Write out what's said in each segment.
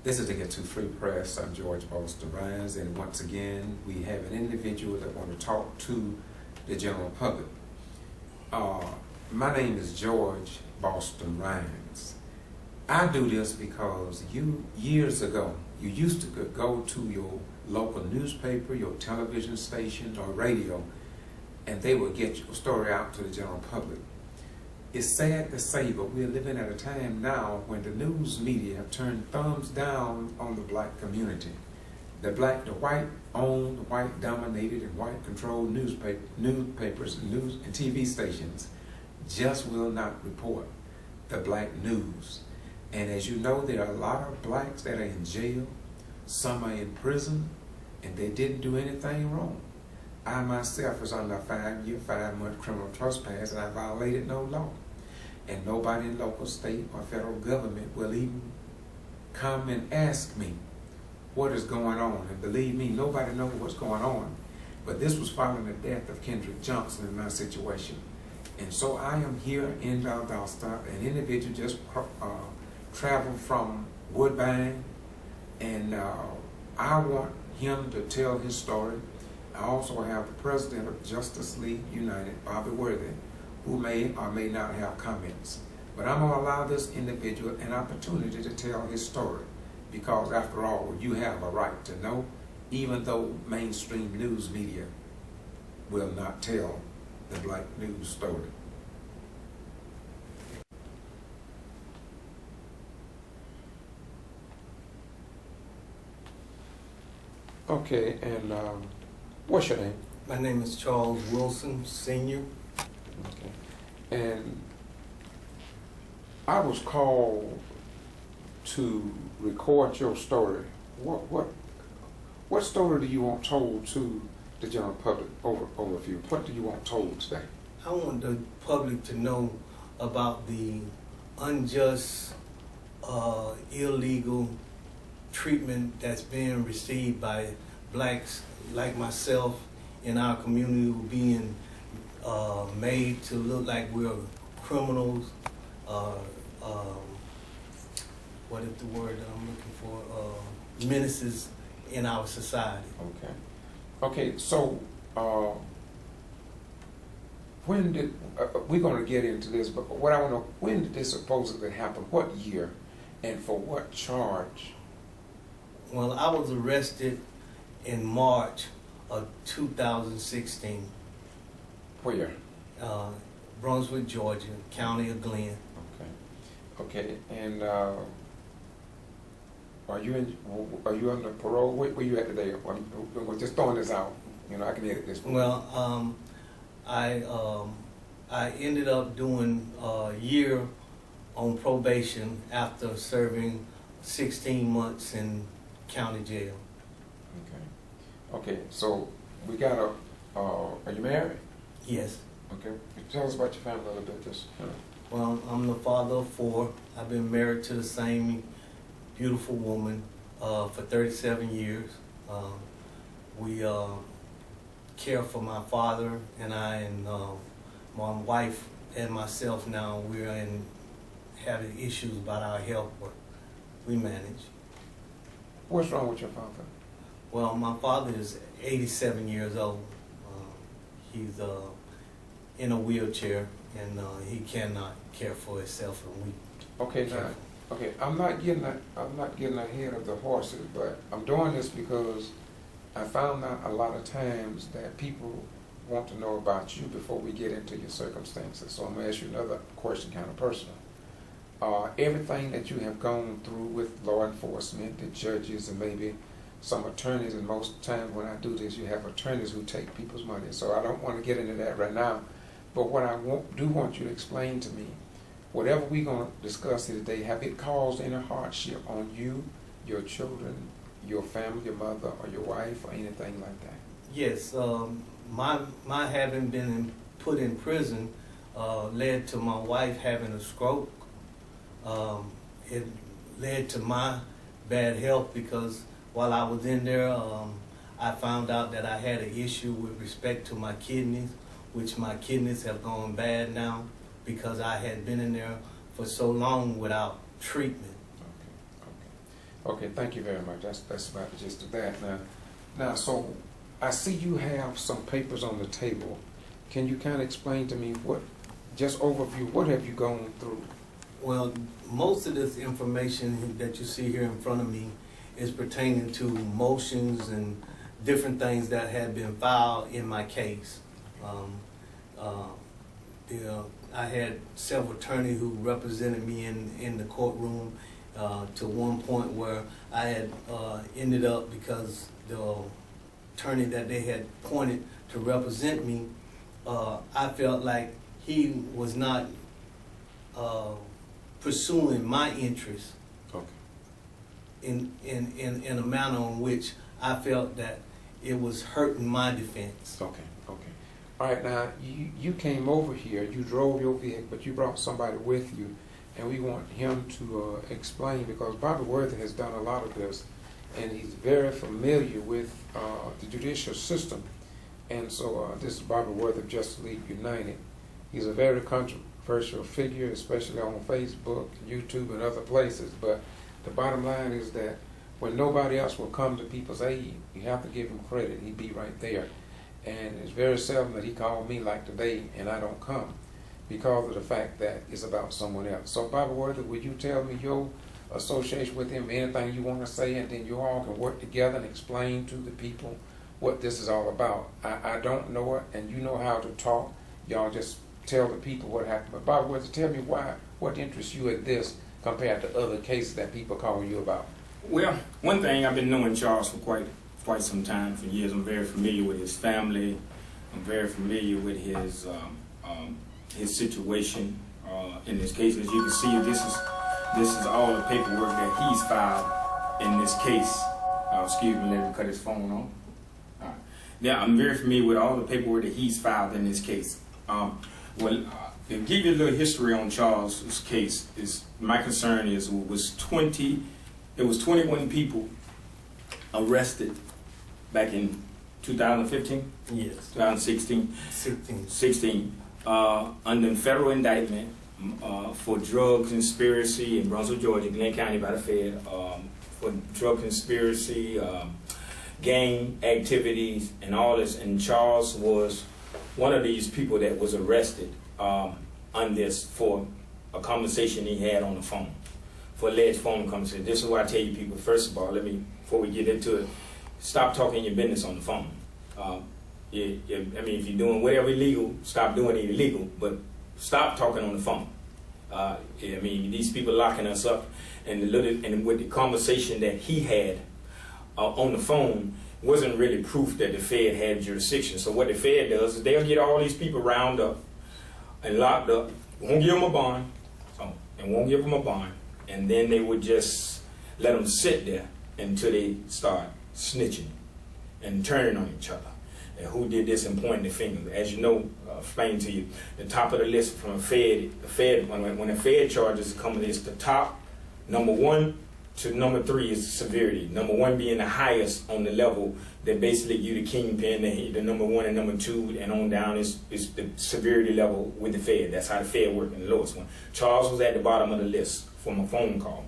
This is the Get to Free Press. I'm George Boston Rhines, and once again, we have an individual that want to talk to the general public. My name is George Boston Rhines. I do this because years ago, you used to go to your local newspaper, your television station, or radio, and they would get your story out to the general public. It's sad to say, but we're living at a time now when the news media have turned thumbs down on the black community. The white-owned, white-dominated, and white-controlled newspapers, news and TV stations just will not report the black news. And as you know, there are a lot of blacks that are in jail, some are in prison, and they didn't do anything wrong. I myself was under a 5-year, 5-month criminal trespass, and I violated no law. And nobody in local, state, or federal government will even come and ask me what is going on. And believe me, nobody knows what's going on. But this was following the death of Kendrick Johnson in my situation. And so I am here in Valdosta. An individual just traveled from Woodbine, and I want him to tell his story. I also have the president of Justice League United, Bobby Worthy, who may or may not have comments. But I'm going to allow this individual an opportunity to tell his story, because after all, you have a right to know, even though mainstream news media will not tell the black news story. Okay, and what's your name? My name is Charles Wilson, Sr. Okay. And I was called to record your story. What story do you want told to the general public over a few? What do you want told today? I want the public to know about the unjust, illegal treatment that's being received by blacks like myself in our community, who being made to look like we're criminals. What is the word that I'm looking for? Menaces in our society. Okay. Okay. So when did we're going to get into this? But what I want to know, when did this supposedly happen? What year, and for what charge? Well, I was arrested in March of 2016. Where? Brunswick, Georgia, County of Glenn. Okay. Okay. And are you under parole? Where you at today? We're just throwing this out. You know, I can edit this. Well, I ended up doing a year on probation after serving 16 months in county jail. Okay. Okay. So we got a. Are you married? Yes. Okay. Tell us about your family a little bit. Just. Well, I'm the father of 4. I've been married to the same beautiful woman for 37 years. We care for my father and I, and my wife and myself now. We're having issues about our health, but we manage. What's wrong with your father? Well, my father is 87 years old. He's in a wheelchair, and he cannot care for himself, and we. Okay, now, okay. I'm not getting ahead of the horses, but I'm doing this because I found out a lot of times that people want to know about you before we get into your circumstances. So I'm gonna ask you another question, kind of personal. Everything that you have gone through with law enforcement, the judges, and maybe some attorneys, and most times when I do this, you have attorneys who take people's money. So I don't want to get into that right now. But what I do want you to explain to me, whatever we're going to discuss here today, have it caused any hardship on you, your children, your family, your mother, or your wife, or anything like that? Yes, my having been put in prison led to my wife having a stroke. It led to my bad health, because while I was in there, I found out that I had an issue with respect to my kidneys, which my kidneys have gone bad now because I had been in there for so long without treatment. Okay. Okay, thank you very much. That's about the gist of that. Now, so I see you have some papers on the table. Can you kind of explain to me just overview, what have you gone through? Well, most of this information that you see here in front of me is pertaining to motions and different things that have been filed in my case. I had several attorneys who represented me in the courtroom to one point where I had ended up, because the attorney that they had appointed to represent me, I felt like he was not pursuing my interests in a manner in which I felt that it was hurting my defense. Okay. All right, now, you came over here, you drove your vehicle, but you brought somebody with you, and we want him to explain, because Bobby Worthy has done a lot of this, and he's very familiar with the judicial system. And so this is Bobby Worthy of Justice League United. He's a very controversial figure, especially on Facebook, YouTube, and other places. But the bottom line is that when nobody else will come to people's aid, you have to give him credit. He'd be right there. And it's very seldom that he called me like today and I don't come, because of the fact that it's about someone else. So Bobby Worthy, would you tell me your association with him, anything you want to say, and then you all can work together and explain to the people what this is all about. I don't know it, and you know how to talk. Y'all just tell the people what happened. But Bobby Worthy, tell me what interests you in this compared to other cases that people call you about. Well, one thing, I've been knowing Charles for quite some time, for years. I'm very familiar with his family. I'm very familiar with his situation in this case. As you can see, this is all the paperwork that he's filed in this case. Excuse me, let him cut his phone on. Yeah, I'm very familiar with all the paperwork that he's filed in this case. To give you a little history on Charles' case, my concern is it was 21 people arrested back in 2015? Yes. 2016? 16. Under federal indictment for drug conspiracy in Brunswick, Georgia, Glenn County by the Fed, for drug conspiracy, gang activities, and all this. And Charles was one of these people that was arrested on this for a conversation he had on the phone, for alleged phone conversation. This is why I tell you people, first of all, before we get into it, stop talking your business on the phone. I mean, if you're doing whatever illegal, stop doing it illegal, but stop talking on the phone. I mean, these people locking us up, and with the conversation that he had on the phone wasn't really proof that the Fed had jurisdiction. So what the Fed does is they'll get all these people round up and locked up, won't give them a bond, and then they would just let them sit there until they start snitching and turning on each other. And who did this and pointing the finger? As you know, explain to you, the top of the list from the Fed, when the Fed charges come, it's the top, number 1 to number 3 is severity. Number 1 being the highest on the level that basically you the kingpin, the number 1 and number 2 and on down is the severity level with the Fed. That's how the Fed works in the lowest one. Charles was at the bottom of the list from a phone call.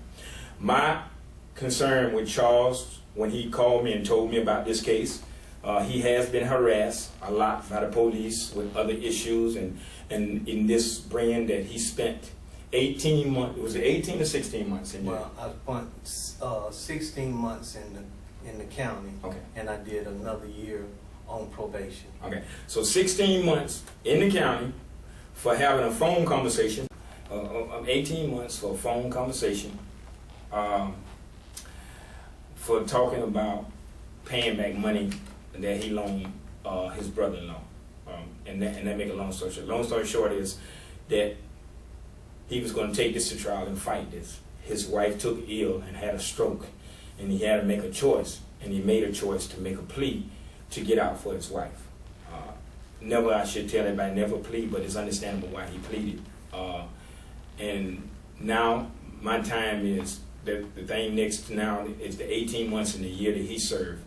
My concern with Charles, when he called me and told me about this case, he has been harassed a lot by the police with other issues, and in this brand that he spent 18 months, was it 18 or 16 months in jail? Well, I spent 16 months in the county, okay, and I did another year on probation. Okay, so 16 months in the county for having a phone conversation, 18 months for a phone conversation, for talking about paying back money that he loaned his brother-in-law. And that make a long story short. Long story short is that he was going to take this to trial and fight this. His wife took ill and had a stroke, and he had to make a choice, and he made a choice to make a plea to get out for his wife. Never, I should tell everybody, never plead, but it's understandable why he pleaded. And now my time is, the thing next now is the 18 months in the year that he served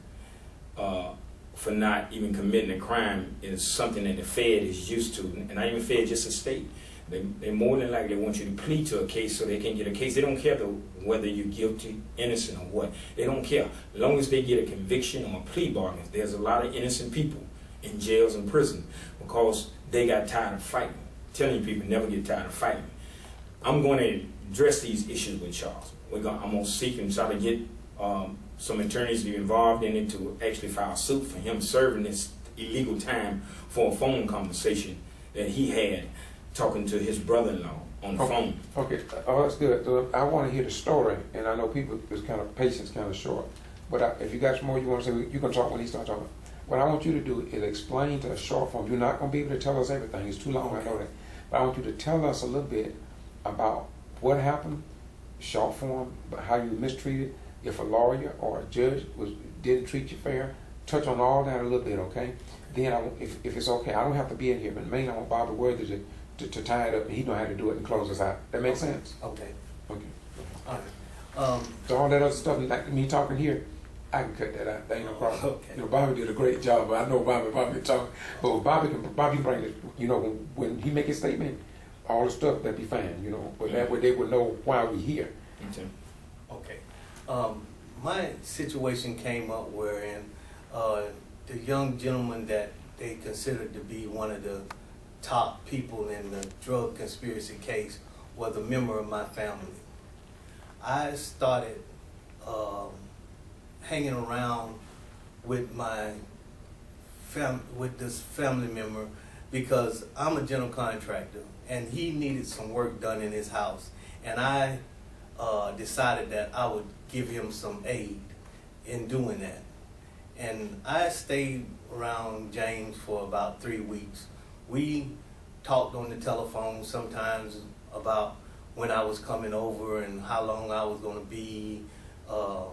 for not even committing a crime is something that the Fed is used to, and not even Fed, just the state. They more than likely want you to plead to a case so they can get a case. They don't care whether you're guilty, innocent, or what. They don't care. As long as they get a conviction or a plea bargain, there's a lot of innocent people in jails and prison because they got tired of fighting. Telling people never get tired of fighting. I'm going to address these issues with Charles. I'm going to seek and try to get some attorneys to be involved in it to actually file suit for him serving this illegal time for a phone conversation that he had talking to his brother-in-law on the phone. Okay, that's good. So I want to hear the story, and I know people is kind of patience kind of short. But if you got some more you want to say, you can talk when he starts talking. What I want you to do is explain to a short form. You're not going to be able to tell us everything. It's too long, I know that. But I want you to tell us a little bit about what happened, short form, how you mistreated, if a lawyer or a judge didn't treat you fair. Touch on all that a little bit, okay? Then, if it's okay, I don't have to be in here, but mainly I want Bobby Worthy to tie it up, and he know how to do it and close us out. That makes sense? Okay. Okay. All right. So all that other stuff, like me talking here, I can cut that out. That ain't no problem. Okay. You know, Bobby did a great job, but I know Bobby talking. But Bobby can bring it. You know, when he make his statement, all the stuff that be fine. You know, but that way they would know why we here. Okay. My situation came up wherein the young gentleman that they considered to be one of the top people in the drug conspiracy case was a member of my family. I started hanging around with with this family member because I'm a general contractor and he needed some work done in his house, and I decided that I would give him some aid in doing that. And I stayed around James for about 3 weeks. We talked on the telephone sometimes about when I was coming over and how long I was going to be, how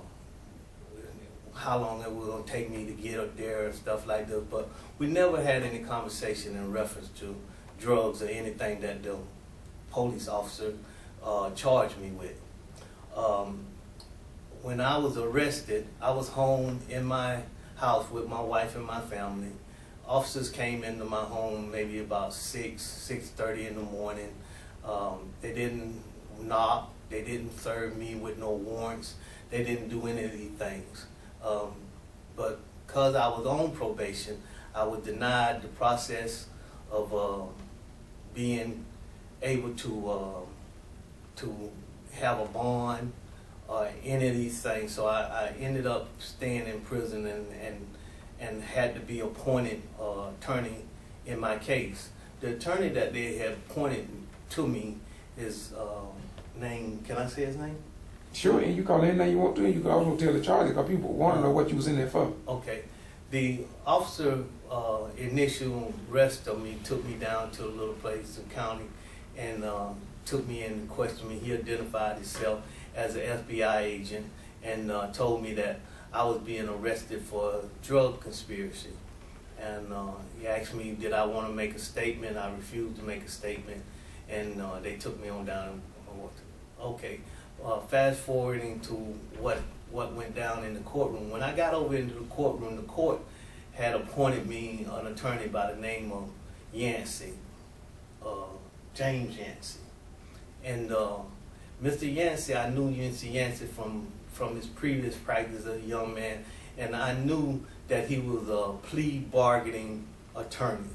long it was going to take me to get up there and stuff like that. But we never had any conversation in reference to drugs or anything that the police officer charged me with. When I was arrested, I was home in my house with my wife and my family. Officers came into my home maybe about 6:30 in the morning. They didn't knock. They didn't serve me with no warrants. They didn't do any of these things. But because I was on probation, I was denied the process of being able to have a bond or any of these things. So I ended up staying in prison and had to be appointed attorney in my case. The attorney that they had appointed to me is named, can I say his name? Sure, and you call any name you want to, and you can also tell the charge because people want to know what you was in there for. Okay. The officer initial arrest of me took me down to a little place in county and took me in and questioned me. He identified himself as an FBI agent and told me that I was being arrested for a drug conspiracy. And he asked me, did I want to make a statement? I refused to make a statement, and they took me on down. Okay, fast forwarding to what went down in the courtroom. When I got over into the courtroom, the court had appointed me an attorney by the name of Yancey, James Yancey. And Mr. Yancey, I knew Mr. Yancey from his previous practice as a young man, and I knew that he was a plea bargaining attorney.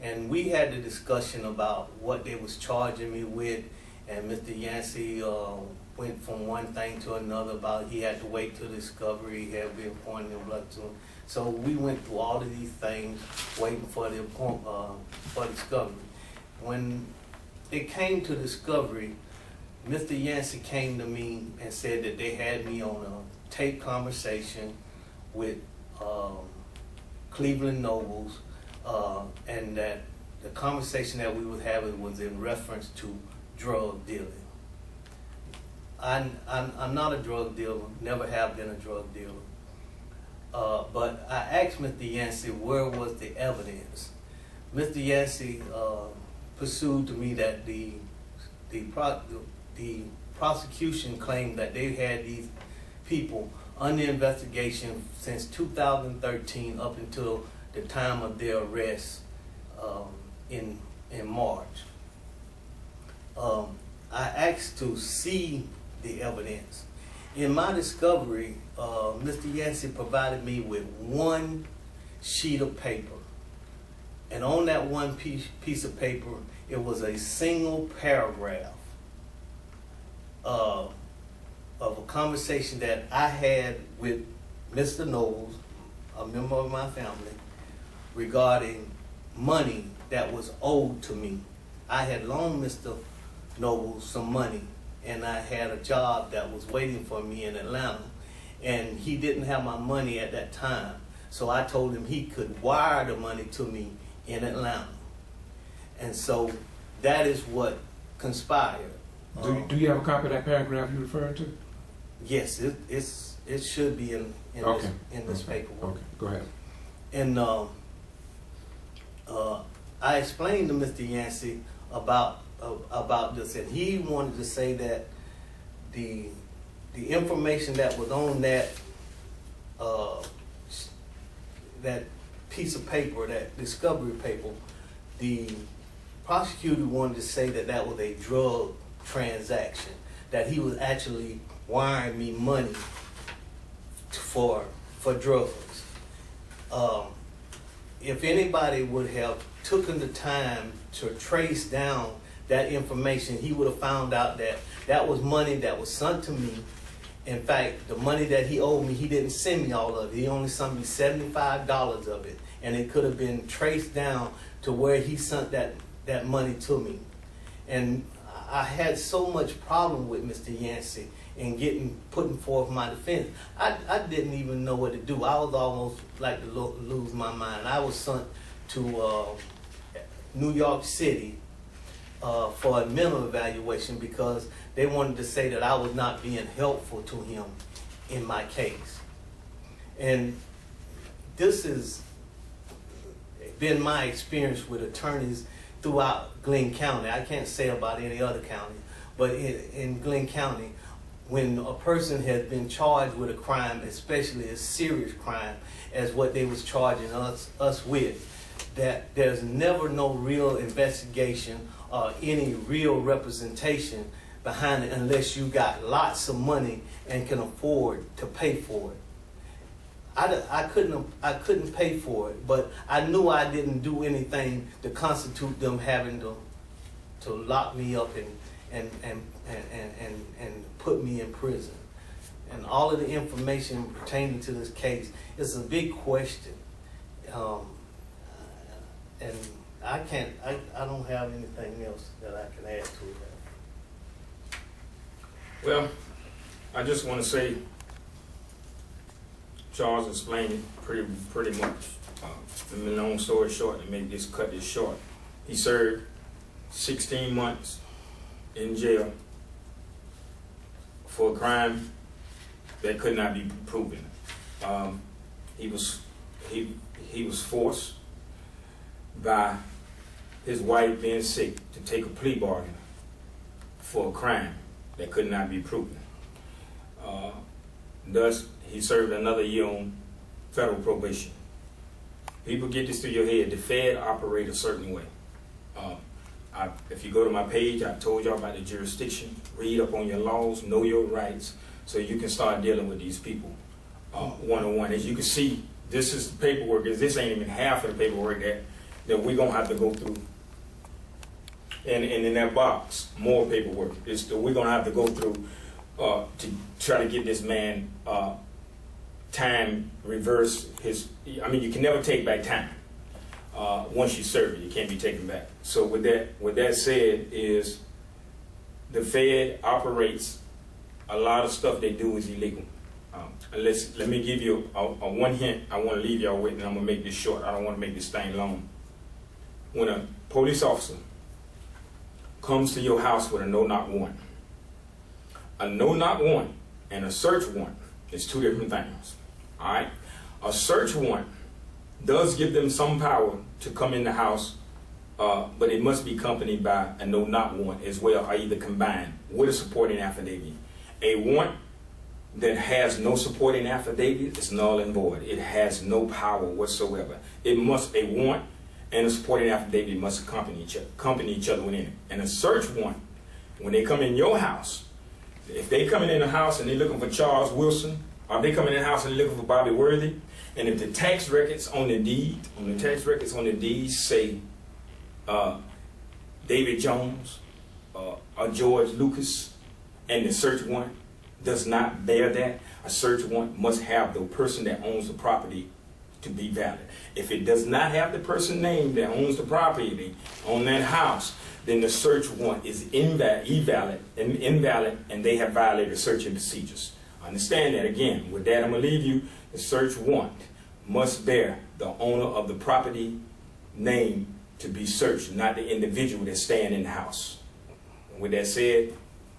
And we had the discussion about what they was charging me with, and Mr. Yancey went from one thing to another about he had to wait till discovery, he had been appointed and blood to him. So we went through all of these things, waiting for the for discovery. When it came to discovery, Mr. Yancey came to me and said that they had me on a tape conversation with Cleveland Nobles, and that the conversation that we was having was in reference to drug dealing. I'm not a drug dealer, never have been a drug dealer. But I asked Mr. Yancey where was the evidence. Mr. Yancey pursued to me that the prosecution claimed that they had these people under investigation since 2013 up until the time of their arrest in March. I asked to see the evidence. In my discovery, Mr. Yancey provided me with one sheet of paper. And on that one piece of paper, it was a single paragraph of a conversation that I had with Mr. Nobles, a member of my family, regarding money that was owed to me. I had loaned Mr. Nobles some money, and I had a job that was waiting for me in Atlanta, and he didn't have my money at that time. So I told him he could wire the money to me in Atlanta. And so that is what conspired. Do you have a copy of that paragraph you're referring to? Yes, it should be in Okay. this paperwork. Okay, go ahead. And I explained to Mr. Yancey about this, and he wanted to say that the information that was on that that piece of paper, that discovery paper, the prosecutor wanted to say that that was a drug transaction, that he was actually wiring me money for drugs. If anybody would have taken the time to trace down that information, he would have found out that that was money that was sent to me. In fact, the money that he owed me, he didn't send me all of it. He only sent me $75 of it. And it could have been traced down to where he sent that money to me. And I had so much problem with Mr. Yancey in putting forth my defense. I didn't even know what to do. I was almost like to lose my mind. I was sent to New York City for a mental evaluation because they wanted to say that I was not being helpful to him in my case. And this has been my experience with attorneys throughout Glenn County. I can't say about any other county, but in Glenn County, when a person has been charged with a crime, especially a serious crime, as what they was charging us with, that there's never no real investigation or any real representation behind it unless you got lots of money and can afford to pay for it. I couldn't pay for it, but I knew I didn't do anything to constitute them having to lock me up and put me in prison. And all of the information pertaining to this case is a big question. And I don't have anything else that I can add to that. Well, I just want to say, Charles explained it pretty much. Long story short, to cut this short, he served 16 months in jail for a crime that could not be proven. He was forced by his wife being sick to take a plea bargain for a crime that could not be proven. Thus, he served another year on federal probation. People get this through your head. The Fed operate a certain way. If you go to my page, I told y'all about the jurisdiction. Read up on your laws, know your rights, so you can start dealing with these people one-on-one. As you can see, this is the paperwork. This ain't even half of the paperwork that we're going to have to go through. And in that box, more paperwork. We're going to have to go through to try to get this man time reverse his. I mean, you can never take back time. Once you serve it, you can't be taken back. So with that said, is the Fed operates a lot of stuff they do is illegal. Let me give you a one hint I want to leave y'all with, and I'm gonna make this short. I don't want to make this thing long. When a police officer comes to your house with a no-knock warrant, a no-knock warrant and a search warrant is two different things. All right, a search warrant does give them some power to come in the house, but it must be accompanied by a no-knock warrant as well, or either combined with a supporting affidavit. A warrant that has no supporting affidavit is null and void. It has no power whatsoever. A warrant and a supporting affidavit must accompany each other within it. And a search warrant When they come in your house, if they coming in the house and they looking for Charles Wilson, or they coming in the house and looking for Bobby Worthy, and if the tax records on the deed, say David Jones or George Lucas, and the search warrant does not bear that, a search warrant must have the person that owns the property to be valid. If it does not have the person named that owns the property on that house, then the search warrant is invalid, and they have violated searching procedures. Understand that. Again, with that, I'm going to leave you. The search warrant must bear the owner of the property name to be searched, not the individual that's staying in the house. And with that said,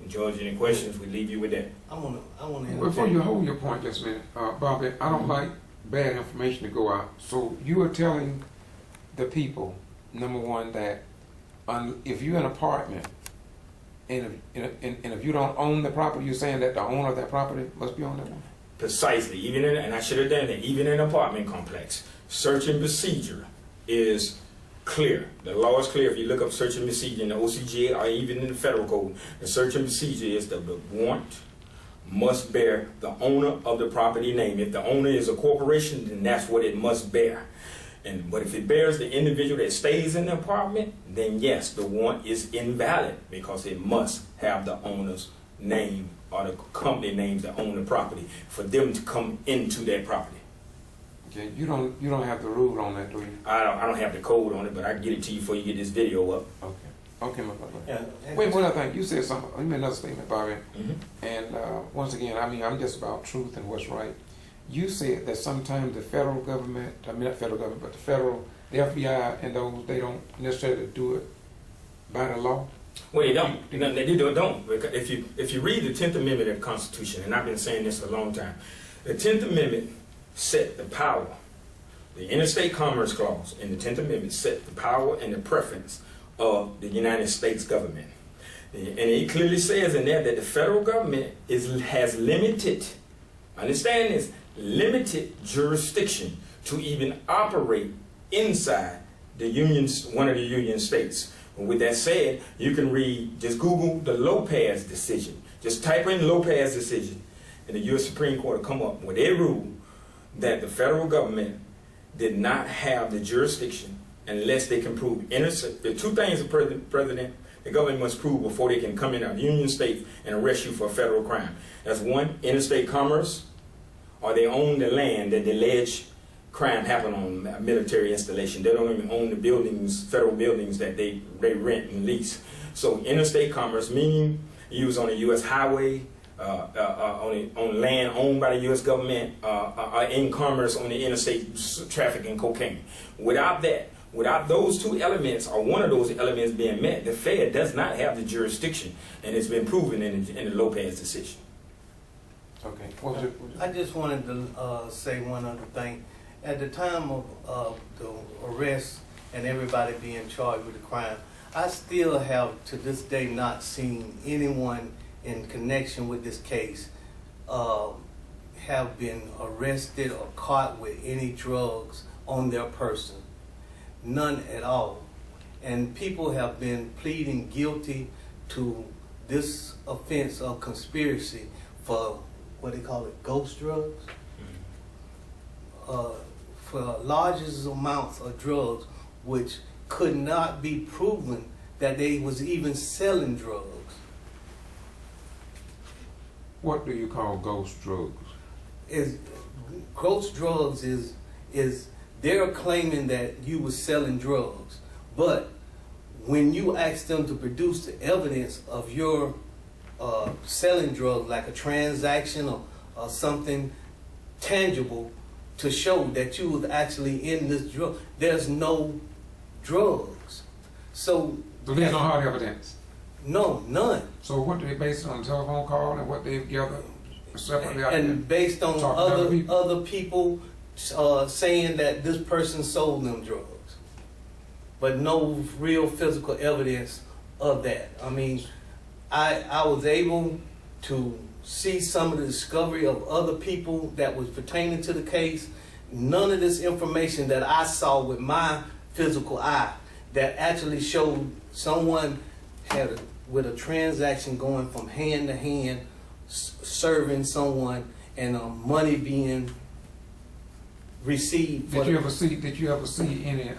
George, any questions? We leave you with that. I want to. Before you hold your point just a minute, Bobby, I don't like bad information to go out. So you are telling the people, number one, that if you're in an apartment and if you don't own the property, you're saying that the owner of that property must be on that one? Precisely. Even in, and I should have done that, even in an apartment complex, searching procedure is clear. The law is clear. If you look up searching procedure in the OCGA or even in the federal code, the searching procedure is the warrant must bear the owner of the property name. If the owner is a corporation, then that's what it must bear. But if it bears the individual that stays in the apartment, then yes, the warrant is invalid because it must have the owner's name or the company names that own the property for them to come into that property. Okay, you don't have the rule on that, do you? I don't have the code on it, but I can get it to you before you get this video up. Okay, my brother. Yeah, Wait, one other thing. You said something. You made another statement, Bobby. Mm-hmm. And once again, I mean, I'm just about truth and what's right. You said that sometimes the federal government, I mean not federal government, but the FBI and those, they don't necessarily do it by the law. Well, they don't. They don't. Because if you read the 10th Amendment of the Constitution, and I've been saying this a long time, the 10th Amendment set the power. The Interstate Commerce Clause in the 10th Amendment set the power and the preference of the United States government. And it clearly says in there that the federal government has limited, understand this, limited jurisdiction to even operate inside the unions, one of the union states. And with that said, you can read, just Google the Lopez decision. Just type in Lopez decision, and the U.S. Supreme Court will come up with a rule that the federal government did not have the jurisdiction unless they can prove innocent. There are two things the government must prove before they can come in a union state and arrest you for a federal crime. That's one, interstate commerce, or they own the land that the alleged crime happened on a military installation. They don't even own the buildings, federal buildings that they rent and lease. So interstate commerce, meaning you was on a U.S. highway, on land owned by the U.S. government, in commerce on the interstate trafficking cocaine. Without that, without those two elements or one of those elements being met, the Fed does not have the jurisdiction, and it's been proven in the Lopez decision. Okay. I just wanted to say one other thing. At the time of the arrest and everybody being charged with the crime, I still have to this day not seen anyone in connection with this case have been arrested or caught with any drugs on their person. None at all. And people have been pleading guilty to this offense of conspiracy for what they call it, ghost drugs. For largest amounts of drugs, which could not be proven that they was even selling drugs. What do you call ghost drugs? Ghost drugs is they're claiming that you was selling drugs, but when you ask them to produce the evidence of your selling drugs, like a transaction or something tangible to show that you was actually in this drug, there's no drugs. So there's no hard evidence? No, none. So what do they base it on? Telephone call and what they've gathered separately? And based on other people saying that this person sold them drugs, but no real physical evidence of that. I mean, I was able to see some of the discovery of other people that was pertaining to the case. None of this information that I saw with my physical eye that actually showed someone with a transaction going from hand to hand, serving someone, and money being received. Did you ever see any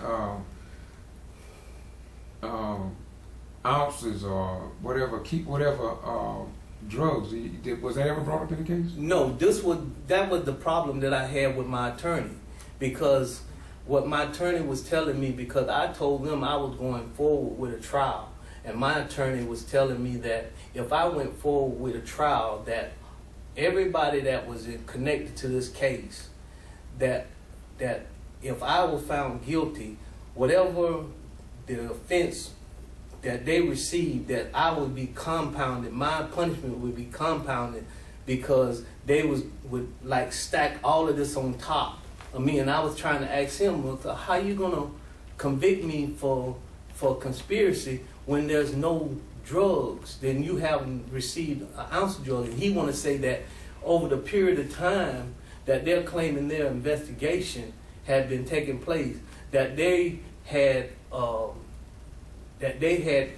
ounces or whatever drugs? Was that ever brought up in the case? No, that was the problem that I had with my attorney, because what my attorney was telling me, because I told them I was going forward with a trial, and my attorney was telling me that if I went forward with a trial, that everybody that was connected to this case, that if I was found guilty, whatever the offense that they received, that I would be compounded, my punishment would be compounded, because they would like stack all of this on top of me. And I was trying to ask him, well, how you gonna convict me for conspiracy when there's no drugs? Then you haven't received an ounce of drugs. And he want to say that over the period of time that they're claiming their investigation had been taking place, that they had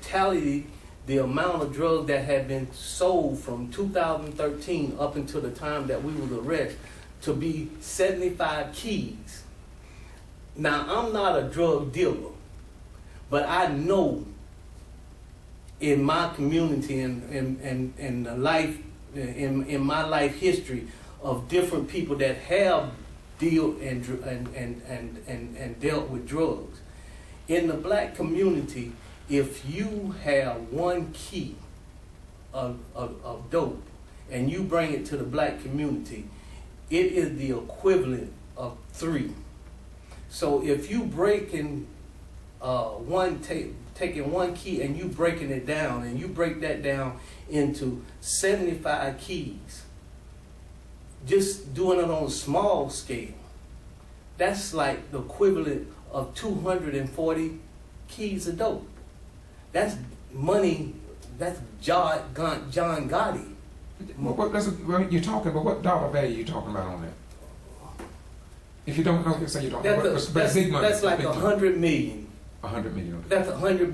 tallied the amount of drugs that had been sold from 2013 up until the time that we was arrested to be 75 keys. Now, I'm not a drug dealer, but I know in my community and the life in my life history of different people that have dealt and dealt with drugs. In the black community, if you have 1 key of dope and you bring it to the black community, it is the equivalent of 3. So if you breaking taking 1 key and you breaking it down, and you break that down into 75 keys, just doing it on a small scale, that's like the equivalent of 240 keys of dope. That's money. That's John Gotti. You're talking about what dollar value you talking about on that? If you don't know, say you don't know. But big money. That's like 100 million. 100 million. That's $100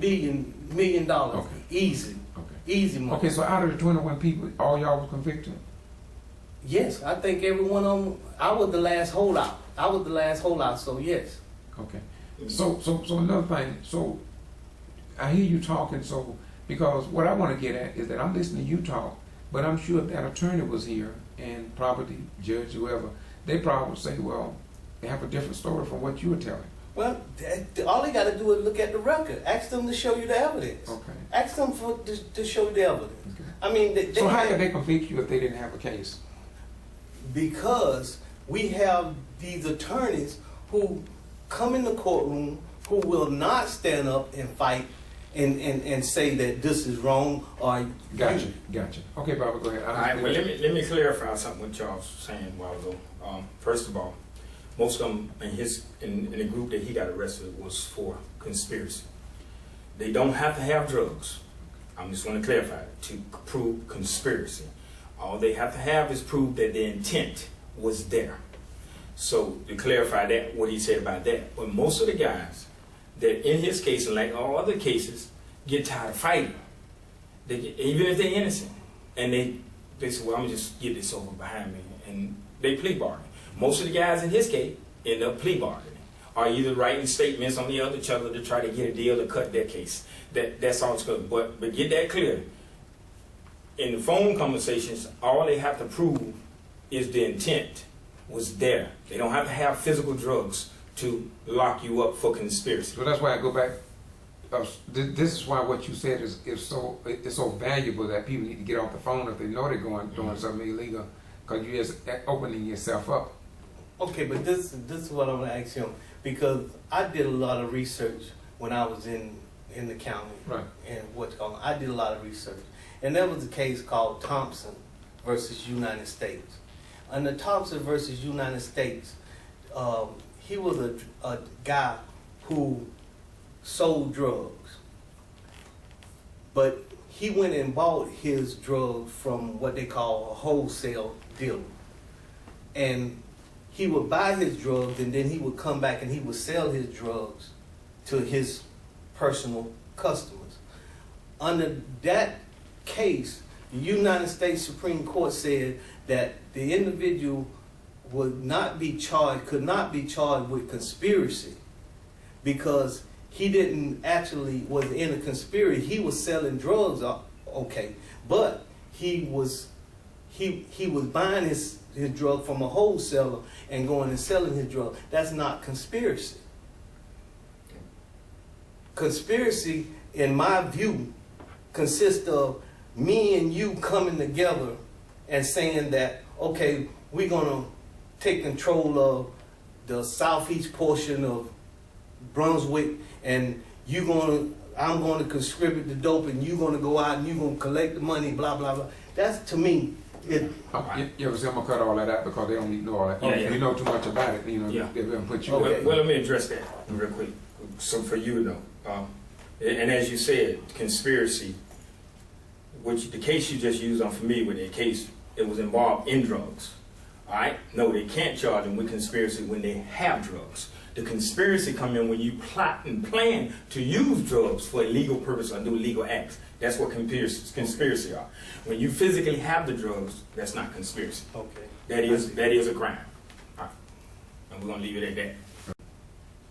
million. Okay. Easy. Okay. Easy money. Okay, so out of the 21 people, all y'all was convicted? Yes, I think every one of them. I was the last holdout. So yes. Okay. So another thing. So I hear you talking. So because what I want to get at is that I'm listening to you talk, but I'm sure if that attorney was here and property judge, whoever, they probably would say, well, they have a different story from what you were telling. Well, all they got to do is look at the record. Ask them to show you the evidence. Okay. Ask them to show you the evidence. Okay. I mean, so how could they convict you if they didn't have a case? Because we have these attorneys who come in the courtroom who will not stand up and fight and say that this is wrong or Gotcha. Okay, Barbara, go ahead. All right, well, let me clarify something what y'all was saying a while ago. First of all, most of them in the group that he got arrested was for conspiracy. They don't have to have drugs. I'm just going to clarify it, to prove conspiracy. All they have to have is prove that the intent was there. So to clarify that, what he said about that, but most of the guys that in his case, and like all other cases, get tired of fighting. Even if they're innocent, and they say, well, I'm gonna just get this over behind me, and they plea bargain. Most of the guys in his case end up plea bargaining, or either writing statements on each other to try to get a deal to cut their case. That's all it's good. But get that clear. In the phone conversations, all they have to prove is the intent was there. They don't have to have physical drugs to lock you up for conspiracy. So that's why I go back. This is why what you said is so valuable that people need to get off the phone if they know they're doing something illegal, because you're just opening yourself up. Okay, but this is what I'm gonna ask him, because I did a lot of research when I was in the county. Right. And I did a lot of research, and there was a case called Thompson versus United States. Under Thompson versus United States, he was a guy who sold drugs, but he went and bought his drugs from what they call a wholesale dealer, and he would buy his drugs, and then he would come back and he would sell his drugs to his personal customers. under that case, the United States Supreme Court said that the individual could not be charged with conspiracy because he didn't actually was in a conspiracy. He was selling drugs, okay, but he was buying his drug from a wholesaler and going and selling his drug. That's not conspiracy. Conspiracy, in my view, consists of me and you coming together and saying that, okay, we're gonna take control of the southeast portion of Brunswick, and I'm gonna contribute the dope, and you're gonna go out and you're gonna collect the money, blah blah blah. That's, to me, it. Yeah, so I'm gonna cut all that out because they don't need to know all that. Yeah. You know too much about it, they're gonna put you. Okay. Well, let me address that real quick. So for you though, and as you said, conspiracy, which the case you just used, I'm familiar with that case. It was involved in drugs. All right? No, they can't charge them with conspiracy when they have drugs. The conspiracy come in when you plot and plan to use drugs for a legal purpose or do legal acts. That's what conspiracy are. When you physically have the drugs, that's not conspiracy. Okay. That is a crime. All right. And we're gonna leave it at that.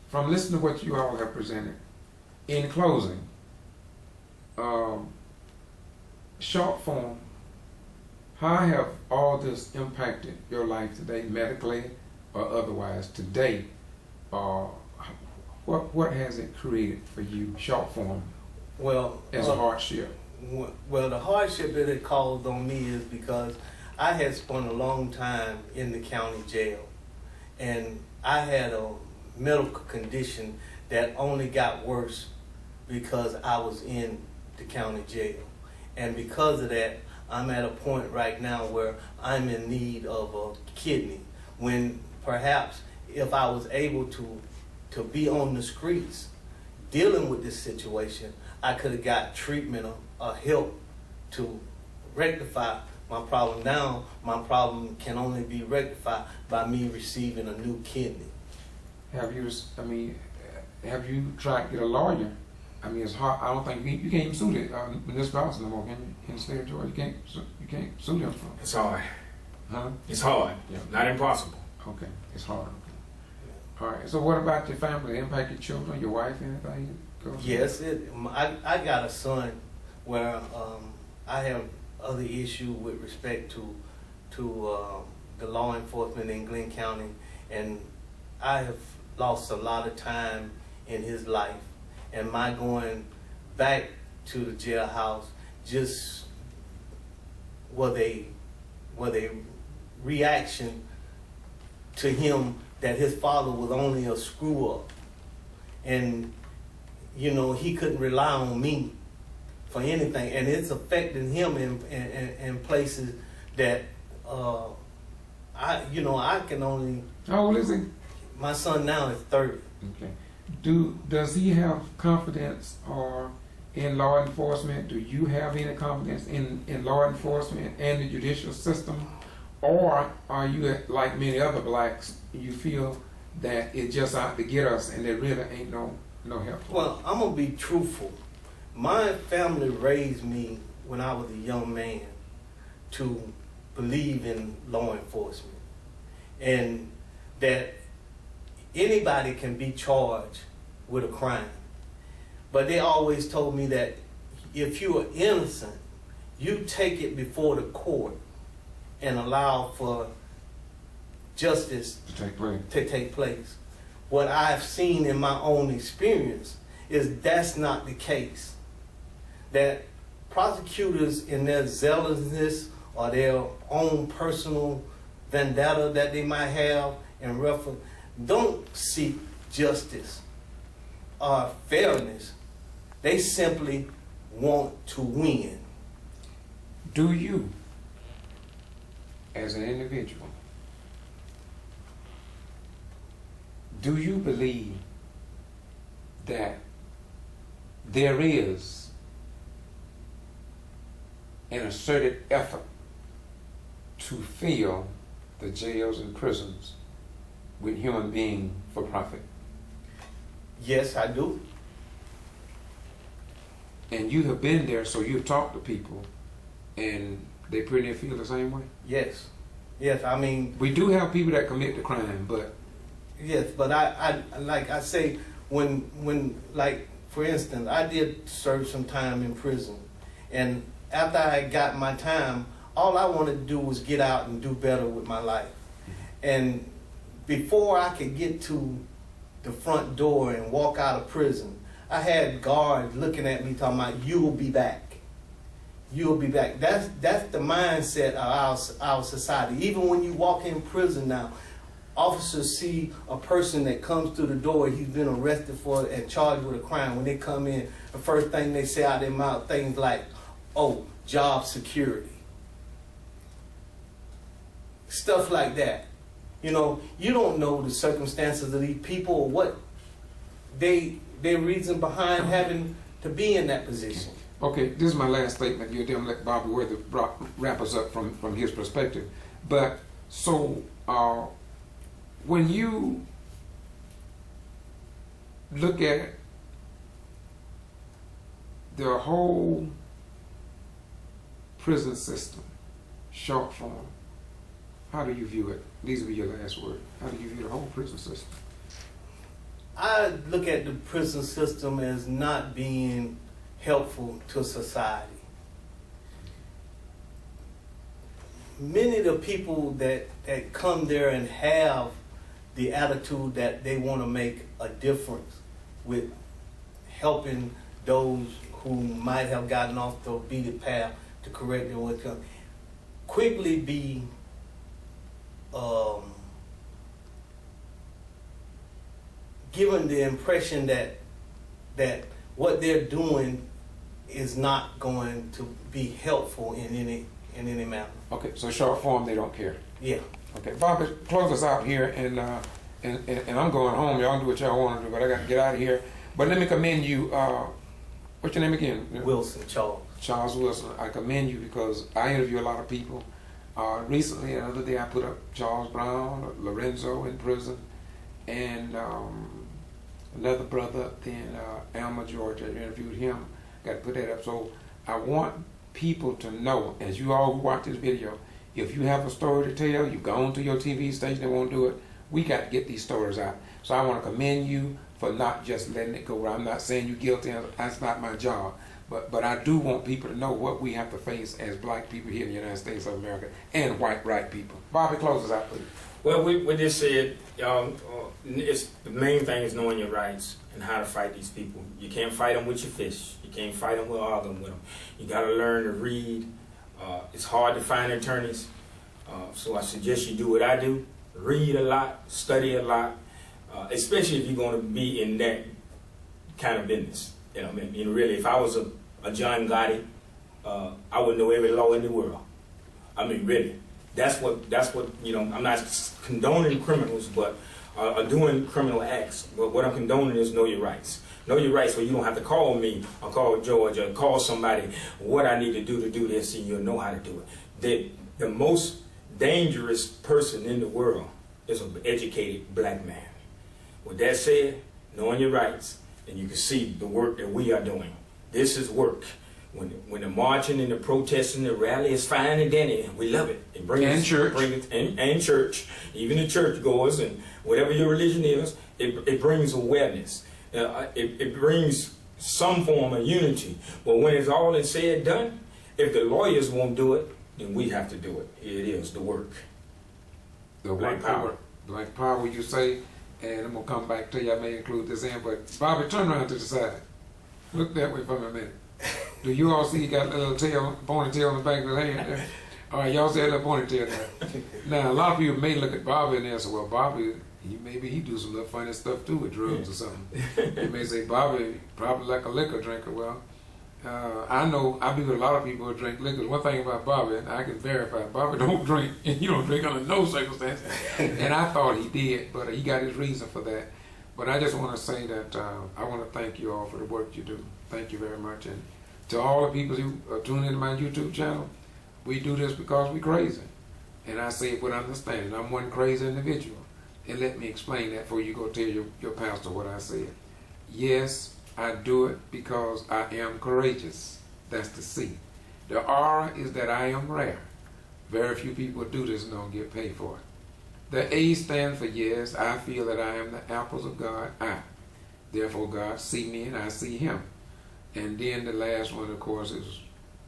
From listening to what you all have presented, in closing, short form, how have all this impacted your life today, medically or otherwise, today? What has it created for you, short form, Well, as a hardship? Well, the hardship that it caused on me is because I had spent a long time in the county jail, and I had a medical condition that only got worse because I was in the county jail. And because of that, I'm at a point right now where I'm in need of a kidney, when perhaps if I was able to be on the streets dealing with this situation, I could have got treatment or help to rectify my problem. Now, my problem can only be rectified by me receiving a new kidney. Have you tried to get a lawyer? I mean, it's hard. I don't think you can't even sue the municipality no more, can you? In the state of Georgia, you can't sue them for. It's hard. Huh? It's hard. Yeah. Not impossible. Okay, it's hard. Okay. All right. So, what about your family? Impact your children, your wife, anything? Yes, I got a son where I have other issues with respect to the law enforcement in Glenn County, and I have lost a lot of time in his life. And my going back to the jailhouse just was a reaction to him that his father was only a screw up, and he couldn't rely on me for anything, and it's affecting him in places that I can only. How old is he? My son now is 30. Okay. Does he have confidence in law enforcement? Do you have any confidence in law enforcement and the judicial system? Or are you, like many other blacks, you feel that it's just out to get us and there really ain't no help for us? Well, I'm going to be truthful. My family raised me when I was a young man to believe in law enforcement, and that anybody can be charged with a crime. But they always told me that if you are innocent, you take it before the court and allow for justice to take place. What I've seen in my own experience is that's not the case. That prosecutors, in their zealousness or their own personal vendetta that they might have in reference, don't seek justice or fairness. They simply want to win. Do you, as an individual, do you believe that there is an asserted effort to fill the jails and prisons with human beings for profit? Yes, I do. And you have been there, so you've talked to people, and they pretty near feel the same way? Yes. Yes, I mean... We do have people that commit the crime, but... Yes, but I like I say, when like, for instance, I did serve some time in prison. And after I got my time, all I wanted to do was get out and do better with my life. And before I could get to the front door and walk out of prison, I had guards looking at me talking about, "You'll be back. You'll be back." That's the mindset of our society. Even when you walk in prison now, officers see a person that comes through the door, he's been arrested for and charged with a crime. When they come in, the first thing they say out of their mouth, things like, "Oh, job security." Stuff like that. You know, you don't know the circumstances of these people or what their reason behind having to be in that position. Okay, this is my last statement. You're going to let Bobby Worthy wrap us up from his perspective. But, so, when you look at the whole prison system, short form, how do you view it? These will be your last word. How do you view the whole prison system? I look at the prison system as not being helpful to society. Many of the people that come there and have the attitude that they want to make a difference with helping those who might have gotten off the beaten path to correct their way, quickly be given the impression that what they're doing is not going to be helpful in any manner. Okay, so short form, they don't care. Yeah. Okay, Bobby, close us out here, and I'm going home. Y'all do what y'all want to do, but I got to get out of here. But let me commend you. What's your name again? Wilson, Charles. Charles Wilson. I commend you because I interview a lot of people. Recently, the other day, I put up Charles Brown, Lorenzo in prison, and another brother in Alma, Georgia. I interviewed him. Got to put that up. So I want people to know, as you all who watch this video, if you have a story to tell, you've gone to your TV station, they won't do it, we got to get these stories out. So I want to commend you for not just letting it go. I'm not saying you're guilty, that's not my job. But I do want people to know what we have to face as black people here in the United States of America and white people. Bobby, close us out, please. Well, we just said, it's the main thing is knowing your rights and how to fight these people. You can't fight them with your fists. You can't fight them with arguing with them. You got to learn to read. It's hard to find attorneys, so I suggest you do what I do. Read a lot, study a lot, especially if you're going to be in that kind of business. You know, I mean, really, if I was a John Gotti, I would know every law in the world. I mean, really. That's what, you know, I'm not condoning criminals, but doing criminal acts. But what I'm condoning is know your rights. Know your rights, so you don't have to call me or call George or call somebody what I need to do this, and you'll know how to do it. The most dangerous person in the world is an educated black man. With that said, knowing your rights, and you can see the work that we are doing. This is work. When the marching and the protesting, the rally is fine and dandy, we love it. It brings and church, and church, even the church goers and whatever your religion is, it brings awareness. It brings some form of unity. But when it's all is said and done, if the lawyers won't do it, then we have to do it. Here it is, the work. The black power. Black power, you say, and I'm gonna come back to you. I may include this in, but Bobby, turn around to the side. Look that way for a minute. Do you all see you got a little ponytail in the back of the head there? All right, y'all see that little ponytail there. Now, a lot of people may look at Bobby and they say, well, Bobby, maybe he do some little funny stuff too with drugs or something. They may say, Bobby, probably like a liquor drinker. Well, I know I be with a lot of people who drink liquor. One thing about Bobby, and I can verify, Bobby don't drink, and you don't drink under no circumstances. And I thought he did, but he got his reason for that. But I just want to say that I want to thank you all for the work you do. Thank you very much. And to all the people who are tuning into my YouTube channel, we do this because we're crazy. And I say it with understanding. I'm one crazy individual. And let me explain that before you go tell your pastor what I said. Yes, I do it because I am courageous. That's the C. The R is that I am rare. Very few people do this and don't get paid for it. The A stands for yes, I feel that I am the apples of God. Therefore, God see me and I see him. And then the last one, of course, is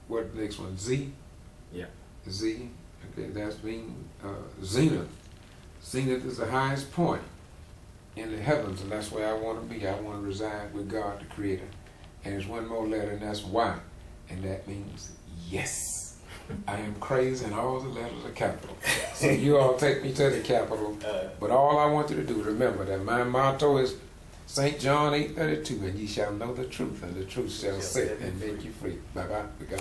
what the next one? Z? Yeah. Z. Okay, that's being zenith. Zenith is the highest point in the heavens, and that's where I want to be. I want to reside with God, the Creator. And there's one more letter, and that's Y. And that means yes. I am crazy, and all the letters are capital. So you all take me to the capital. But all I want you to do, remember that my motto is St. John 8:32, and ye shall know the truth, and the truth shall set and make you free. Bye-bye. We go.